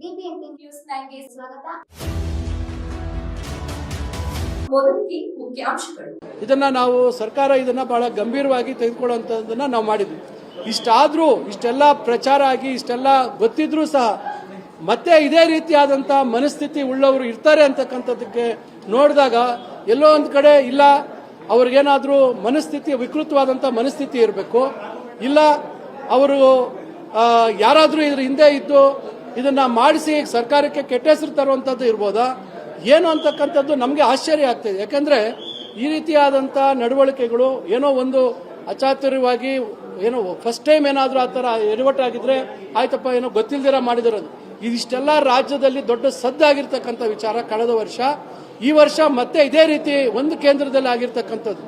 BBMP news 9ಗೆ ಸ್ವಾಗತ. ಮೊದಲಿಗೆ ಮುಖ್ಯಾಂಶಗಳು. ಇದನ್ನ ನಾವು ಸರ್ಕಾರ ಇದನ್ನ ಬಹಳ ಗಂಭೀರವಾಗಿ ತೆಗೆದುಕೊಳ್ಳುವಂತದನ್ನ ನಾವು ಮಾಡಿದ್ವಿ. ಇಷ್ಟಾದ್ರೂ ಇಷ್ಟೆಲ್ಲ ಪ್ರಚಾರ ಆಗಿ ಇಷ್ಟೆಲ್ಲ ಗೊತ್ತಿದ್ರೂ ಸಹ ಮತ್ತೆ ಇದೇ ರೀತಿಯಾದಂಥ ಮನಸ್ಥಿತಿ ಉಳ್ಳವರು ಇರ್ತಾರೆ ಅಂತಕ್ಕಂಥದ್ದಕ್ಕೆ ನೋಡಿದಾಗ ಎಲ್ಲೋ ಒಂದು ಕಡೆ ಇಲ್ಲ ಅವ್ರಿಗೇನಾದ್ರೂ ಮನಸ್ಥಿತಿ ವಿಕೃತವಾದಂಥ ಮನಸ್ಥಿತಿ ಇರಬೇಕು, ಇಲ್ಲ ಅವರು ಯಾರಾದರೂ ಇದ್ರ ಹಿಂದೆ ಇದ್ದು ಇದನ್ನ ಮಾಡಿಸಿ ಸರ್ಕಾರಕ್ಕೆ ಕೆಟ್ಟ ಹೆಸರು ತರುವಂಥದ್ದು ಇರ್ಬೋದಾ ಏನು ಅಂತಕ್ಕಂಥದ್ದು ನಮಗೆ ಆಶ್ಚರ್ಯ ಆಗ್ತದೆ. ಯಾಕಂದ್ರೆ ಈ ರೀತಿಯಾದಂಥ ನಡವಳಿಕೆಗಳು ಏನೋ ಒಂದು ಅಚಾತುರ್ಯವಾಗಿ ಏನೋ ಫಸ್ಟ್ ಟೈಮ್ ಏನಾದರೂ ಆ ಥರ ಎಡವಟ್ಟಾಗಿದ್ರೆ ಆಯ್ತಪ್ಪ ಏನೋ ಗೊತ್ತಿಲ್ದಿರ ಮಾಡಿದಿರೋದು. ಇದಿಷ್ಟೆಲ್ಲ ರಾಜ್ಯದಲ್ಲಿ ದೊಡ್ಡ ಸದ್ದಾಗಿರ್ತಕ್ಕಂಥ ವಿಚಾರ. ಕಳೆದ ವರ್ಷ ಈ ವರ್ಷ ಮತ್ತೆ ಇದೇ ರೀತಿ ಒಂದು ಕೇಂದ್ರದಲ್ಲಿ ಆಗಿರ್ತಕ್ಕಂಥದ್ದು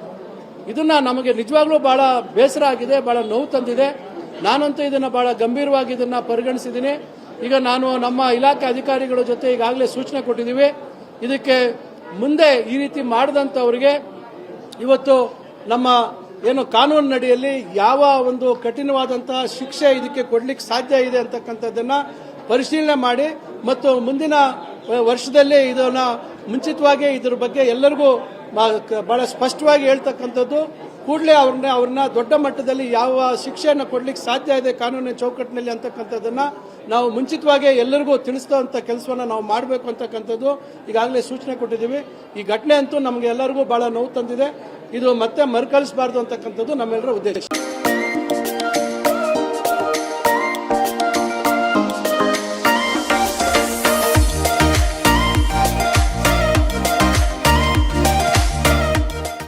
ಇದನ್ನ ನಮಗೆ ನಿಜವಾಗ್ಲೂ ಬಹಳ ಬೇಸರ ಆಗಿದೆ, ಬಹಳ ನೋವು ತಂದಿದೆ. ನಾನಂತೂ ಇದನ್ನ ಬಹಳ ಗಂಭೀರವಾಗಿ ಇದನ್ನ ಪರಿಗಣಿಸಿದ್ದೀನಿ. ಈಗ ನಾನು ನಮ್ಮ ಇಲಾಖೆ ಅಧಿಕಾರಿಗಳ ಜೊತೆ ಈಗಾಗಲೇ ಸೂಚನೆ ಕೊಟ್ಟಿದ್ದೀವಿ. ಇದಕ್ಕೆ ಮುಂದೆ ಈ ರೀತಿ ಮಾಡಿದಂಥವರಿಗೆ ಇವತ್ತು ನಮ್ಮ ಏನು ಕಾನೂನಿನಡಿಯಲ್ಲಿ ಯಾವ ಒಂದು ಕಠಿಣವಾದಂತಹ ಶಿಕ್ಷೆ ಇದಕ್ಕೆ ಕೊಡ್ಲಿಕ್ಕೆ ಸಾಧ್ಯ ಇದೆ ಅಂತಕ್ಕಂಥದ್ದನ್ನ ಪರಿಶೀಲನೆ ಮಾಡಿ ಮತ್ತು ಮುಂದಿನ ವರ್ಷದಲ್ಲಿ ಇದನ್ನ ಮುಂಚಿತವಾಗಿ ಇದ್ರ ಬಗ್ಗೆ ಎಲ್ಲರಿಗೂ ಬಹಳ ಸ್ಪಷ್ಟವಾಗಿ ಹೇಳ್ತಕ್ಕಂಥದ್ದು, ಕೂಡಲೇ ಅವ್ರನ್ನ ದೊಡ್ಡ ಮಟ್ಟದಲ್ಲಿ ಯಾವ ಶಿಕ್ಷೆಯನ್ನು ಕೊಡ್ಲಿಕ್ಕೆ ಸಾಧ್ಯ ಇದೆ ಕಾನೂನಿನ ಚೌಕಟ್ಟಿನಲ್ಲಿ ಅಂತಕ್ಕಂಥದ್ದನ್ನ ನಾವು ಮುಂಚಿತವಾಗಿ ಎಲ್ಲರಿಗೂ ತಿಳಿಸುವಂತ ಕೆಲಸವನ್ನ ನಾವು ಮಾಡಬೇಕು ಅಂತಕ್ಕಂಥದ್ದು ಈಗಾಗಲೇ ಸೂಚನೆ ಕೊಟ್ಟಿದ್ದೀವಿ. ಈ ಘಟನೆ ಅಂತೂ ನಮಗೆ ಎಲ್ಲರಿಗೂ ಬಹಳ ನೋವು ತಂದಿದೆ. ಇದು ಮತ್ತೆ ಮರುಕಳಿಸಬಾರ್ದು ಅಂತಕ್ಕಂಥದ್ದು ನಮ್ಮೆಲ್ಲರ ಉದ್ದೇಶ.